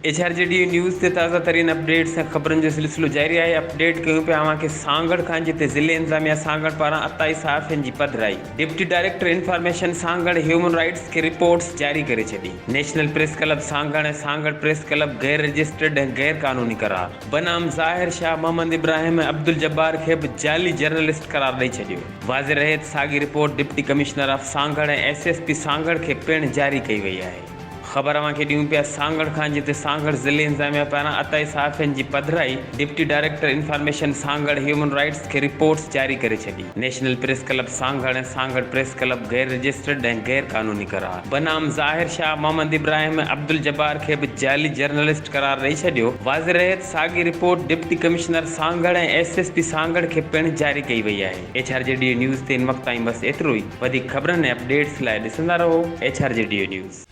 HRJD news से ताज़ा तरीन अपडेट्स ऐं ख़बरुनि जो सिलसिलो जारी आहे। अपडेट कयूं पिया अव्हांखे सांगड़ खां, जिते ज़िले इंतज़ामिया सांगड़ पारां 28 साफ़ियुनि जी पधिराई। Deputy director information Sanghar human rights खे रिपोर्ट्स जारी करे छॾी। नेशनल प्रेस क्लब सांगड़ ऐं सांगड़ प्रेस क्लब गैर रजिस्टर्ड ऐं गैर क़ानूनी करार। बनाम ज़ाहिर शाह, मोहम्मद इब्राहिम ऐं अब्दुल जब्बार खे बि जाली जर्नलिस्ट करार ॾेई छॾियो। वाज़े रहे त साॻी report deputy commissioner of Sanghar ऐं SSP सांगड़ खे पिणु जारी कई वई आहे। ख़बर अव्हांखे ॾियूं पिया सांगड़ खां, जिते सांगड़ ज़िले इंतज़ामिया पारां 28 साफ़ियुनि जी पधिराई। Deputy director information Sanghar human rights खे रिपोर्ट्स जारी करे छॾी। नेशनल प्रेस क्लब सांगड़ ऐं सांगड़ प्रेस क्लब गैर रजिस्टर्ड ऐं गैर क़ानूनी करार। बनाम ज़ाहिर शाह, मोहम्मद इब्राहिम ऐं अब्दुल जब्बार खे बि जाली जर्नलिस्ट करार ॾेई छॾियो। वाज़े रहे त साॻी रिपोर्ट डिप्टी कमिश्नर सांगड़ ऐं SSP सांगड़ खे पिणु जारी कई वई आहे। HRJD न्यूज़ ते इन वक़्त ताईं बसि एतिरो ई। वधीक ख़बरनि ऐं अपडेट्स लाइ ॾिसंदा रहो HRJD न्यूज़।